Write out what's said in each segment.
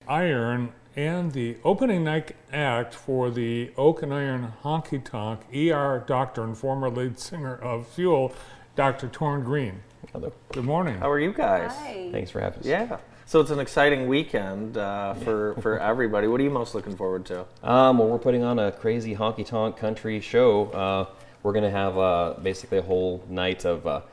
Iron and the opening night act for the Oak and Iron Honky Tonk ER doctor and former lead singer of Fuel, Dr. Toryn Green. Hello. Good morning. How are you guys? Hi. Thanks for having us. Yeah. So it's an exciting weekend for everybody. What are you most looking forward to? Well, we're putting on a crazy honky tonk country show. We're going to have basically a whole night of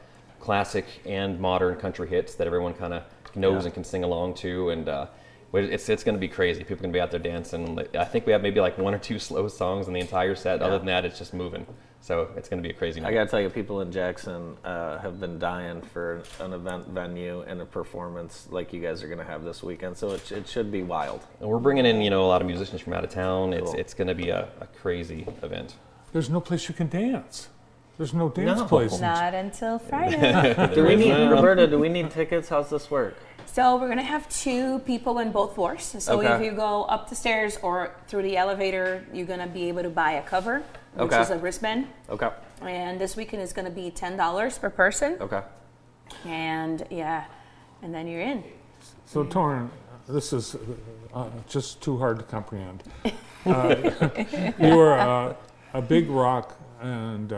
classic and modern country hits that everyone kind of knows and can sing along to, and it's going to be crazy. People are going to be out there dancing. I think we have maybe like one or two slow songs in the entire set. Other than that, it's just moving. So it's going to be a crazy night. I got to tell you, people in Jackson have been dying for an event venue and a performance like you guys are going to have this weekend. So it should be wild. And we're bringing in, a lot of musicians from out of town. Cool. It's going to be a crazy event. There's no place you can dance. There's no dance place. Not until Friday. Roberta, do we need tickets? How's this work? So we're going to have 2 people in both floors. So Okay. if you go up the stairs or through the elevator, you're going to be able to buy a cover, which Okay. is a wristband. Okay. And this weekend is going to be $10 per person. Okay. And and then you're in. So Toryn, this is just too hard to comprehend. You are a big rock and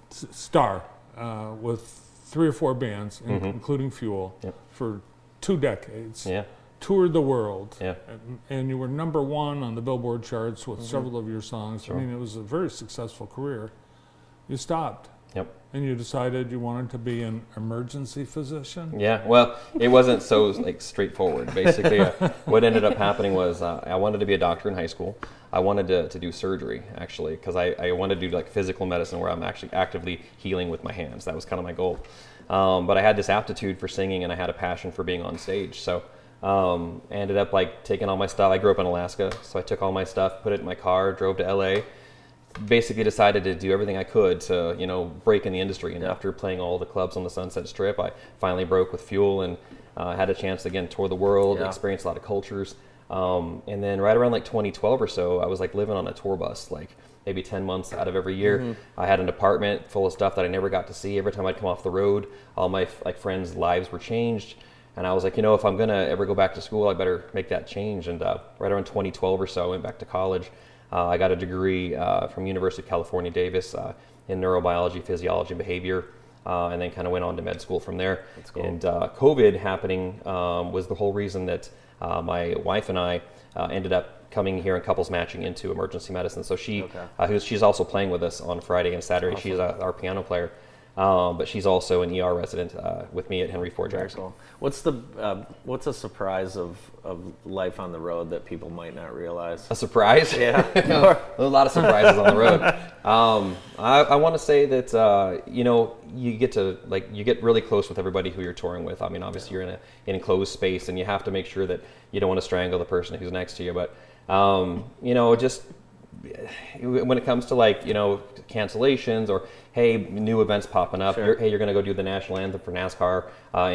star with 3 or 4 bands, including Fuel, for 2 decades. Yeah. Toured the world. Yeah. And you were #1 on the Billboard charts with several of your songs. Sure. I mean, it was a very successful career. You stopped. Yep. And you decided you wanted to be an emergency physician? Yeah, well, it wasn't so straightforward. Basically, what ended up happening was I wanted to be a doctor in high school. I wanted to do surgery, actually, because I wanted to do like physical medicine where I'm actually actively healing with my hands. That was kind of my goal. But I had this aptitude for singing and I had a passion for being on stage. So I ended up like taking all my stuff. I grew up in Alaska, so I took all my stuff, put it in my car, drove to LA. Basically decided to do everything I could to, break in the industry. And after playing all the clubs on the Sunset Strip, I finally broke with Fuel and had a chance to, again, tour the world, experience a lot of cultures. And then right around like 2012 or so, I was like living on a tour bus, like maybe 10 months out of every year. I had an apartment full of stuff that I never got to see. Every time I'd come off the road, all my friends' lives were changed. And I was like, if I'm going to ever go back to school, I better make that change. And right around 2012 or so, I went back to college. I got a degree from University of California, Davis in neurobiology, physiology, and behavior, and then kind of went on to med school from there. That's cool. And COVID happening was the whole reason that my wife and I ended up coming here and couples matching into emergency medicine. So she's also playing with us on Friday and Saturday. Awesome. She's our piano player. But she's also an ER resident with me at Henry Ford Jackson. Cool. What's a surprise of life on the road that people might not realize? A surprise? Yeah. A lot of surprises on the road. I want to say that you get really close with everybody who you're touring with. I mean, obviously you're in an enclosed space and you have to make sure that you don't want to strangle the person who's next to you. But just when it comes to cancellations or hey, new events popping up, Sure. you're going to go do the national anthem for NASCAR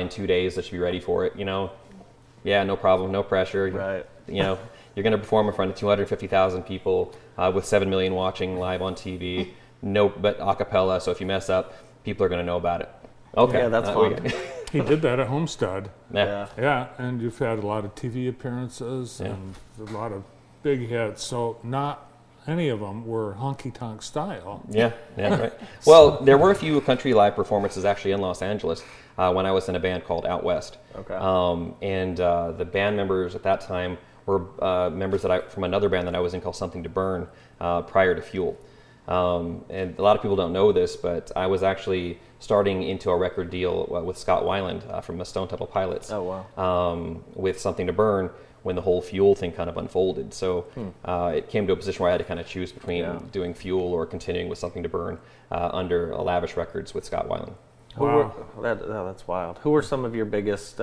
in 2 days. That should be ready for it. Yeah, no problem, no pressure. Right. You're going to perform in front of 250,000 people with 7 million watching live on TV. But a cappella. So if you mess up, people are going to know about it. Okay, Yeah, that's fun. He did that at Homestead. Yeah. Yeah, and you've had a lot of TV appearances and a lot of big hits. So not any of them were honky-tonk style. Yeah, right. Well, there were a few country live performances actually in Los Angeles when I was in a band called Out West. Okay. And the band members at that time were members from another band that I was in called Something to Burn prior to Fuel. And a lot of people don't know this, but I was actually starting into a record deal with Scott Weiland from the Stone Temple Pilots. Oh, wow. With Something to Burn when the whole Fuel thing kind of unfolded. So it came to a position where I had to kind of choose between doing Fuel or continuing with Something to Burn under Lavish Records with Scott Weiland. Wow. That's wild. Who were some of your biggest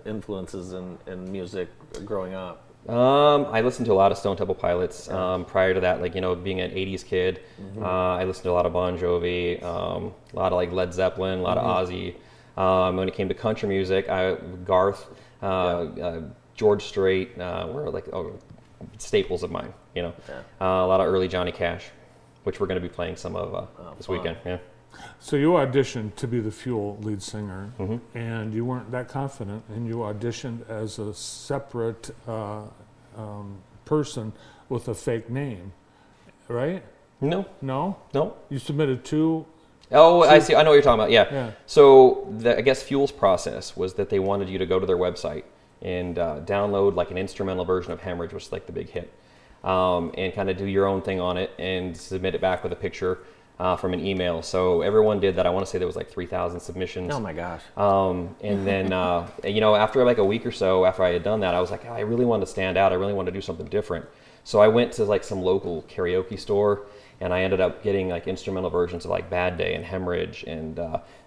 influences in music growing up? I listened to a lot of Stone Temple Pilots. Prior to that, being an 80s kid, I listened to a lot of Bon Jovi, a lot of Led Zeppelin, a lot of Ozzy. When it came to country music, Garth, George Strait were staples of mine. A lot of early Johnny Cash, which we're going to be playing some of this weekend. Yeah. So you auditioned to be the Fuel lead singer, and you weren't that confident, and you auditioned as a separate person with a fake name, right? No, No? no. You submitted two? Oh, I see. I know what you're talking about. Yeah. Yeah. So I guess Fuel's process was that they wanted you to go to their website and download like an instrumental version of Hemorrhage, which is like the big hit, and kind of do your own thing on it and submit it back with a picture from an email. So everyone did that. I want to say there was like 3,000 submissions. Oh my gosh. And then, you know, after like a week or so after I had done that, I was like, oh, I really want to stand out. I really want to do something different. So I went to like some local karaoke store, and I ended up getting like instrumental versions of like Bad Day and Hemorrhage and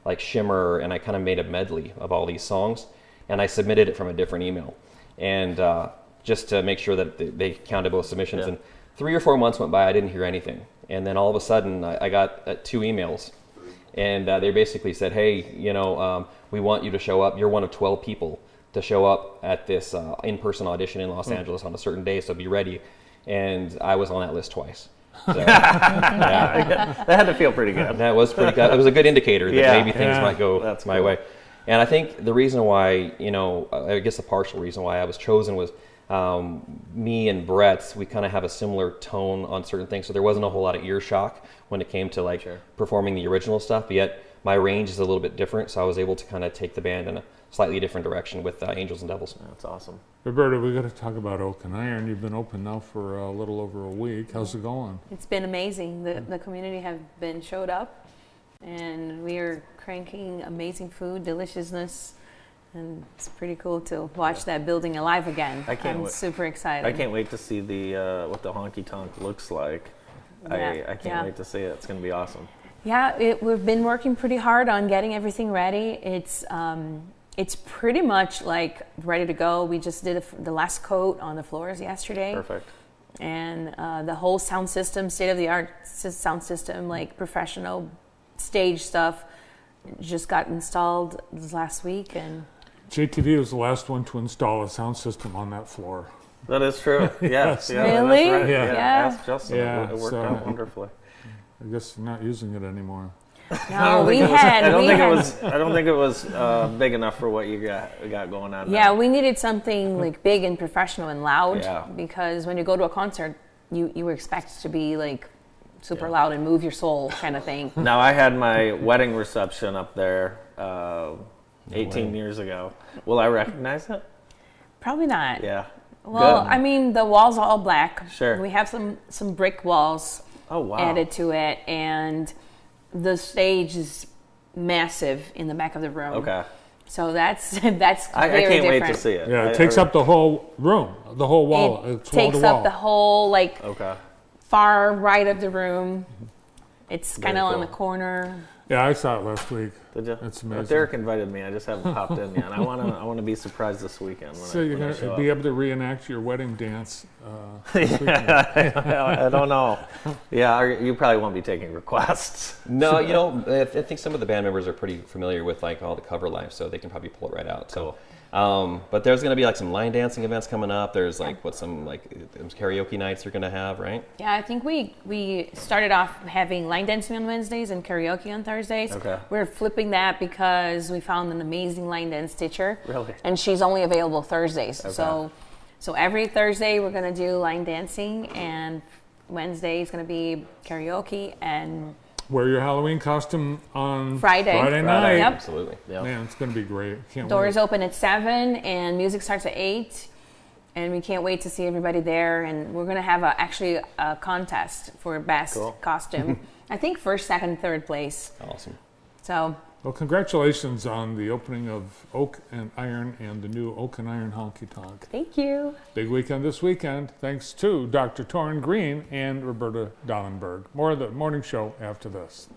like Shimmer, and I kind of made a medley of all these songs, and I submitted it from a different email, and just to make sure that they counted both submissions. Yeah. And 3 or 4 months went by, I didn't hear anything, and then all of a sudden I got 2 emails, and they basically said, hey, you know, we want you to show up. You're one of 12 people to show up at this in-person audition in Los Angeles on a certain day, so be ready. And I was on that list twice. So, That had to feel pretty good. that was pretty good. It was a me indicator that Yeah. maybe things might go That's my cool. way. And I think the reason why, you know, I guess the partial reason why I was chosen was me and Brett, we kind of have a similar tone on certain things. So there wasn't a whole lot of ear shock when it came to like Sure. performing the original stuff, but yet my range is a little bit different. So I was able to kind of take the band in a slightly different direction with Angels and Devils. That's awesome. Roberta, we got to talk about Oak and Iron. You've been open now for a little over a week. How's it going? It's been amazing. The community have been showed up, and we are cranking amazing food, deliciousness, and it's pretty cool to watch that building alive again. I can't I'm wait. super excited. I can't wait to see the what the honky tonk looks like. Yeah, I can't yeah. wait to see it. It's going to be awesome. Yeah, we've been working pretty hard on getting everything ready. It's pretty much like ready to go. We just did the last coat on the floors yesterday. Perfect. And the whole sound system, state-of-the-art sound system, like professional stage stuff, just got installed this last week. And JTV was the last one to install a sound system on that floor. That is true. Yes. Yeah, Really? That's right. Yeah. Yeah. Ask Justin. Yeah, It worked so- out wonderfully. I guess not using it anymore. no, we I had. don't we think had, it was. I don't think it was big enough for what you got going on. Yeah, now. we needed something like big and professional and loud Yeah. because when you go to a concert, you were expected to be like super Yeah. loud and move your soul kind of thing. Now I had my wedding reception up there 18 way. years ago. Will I recognize it? Probably not. Yeah. Well, Good. I mean, the walls are all black. Sure. We have some brick walls Oh wow. added to it, and the stage is massive in the back of the room. Okay. So that's I very can't different. wait to see it. Yeah, it takes up the whole room, the whole wall. It It's wall takes to wall. up the whole like Okay. far right of the room. It's Very kind of on cool. the corner. Yeah, I saw it last week. Did you? That's Well, amazing. Derek invited me. I just haven't popped in yet. I want to be surprised this weekend. When So I, you're when I going to show be up. able to reenact your wedding dance this weekend. I don't know. Yeah, you probably won't be taking requests. No, you know, I think some of the band members are pretty familiar with like all the cover life, so they can probably pull it right out. So, but there's going to be like some line dancing events coming up. There's like some karaoke nights you're going to have, right? Yeah, I think we started off having line dancing on Wednesdays and karaoke on Thursdays. Okay. We're flipping that because we found an amazing line dance teacher. Really? And she's only available Thursdays. Okay. So every Thursday we're gonna do line dancing, and Wednesday is gonna be karaoke, and Wear your Halloween costume on Friday. night. Yep. Absolutely. Yeah. Man, it's going to be great. Can't doors wait. open at 7 and music starts at 8. And we can't wait to see everybody there. And we're going to have actually a contest for best Cool. costume. I think first, second, third place. Awesome. So Well, congratulations on the opening of Oak and Iron and the new Oak and Iron Honky Tonk. thank you. Big weekend this weekend, thanks to Dr. Toryn Green and Roberta Dalenberg. More of the morning show after this.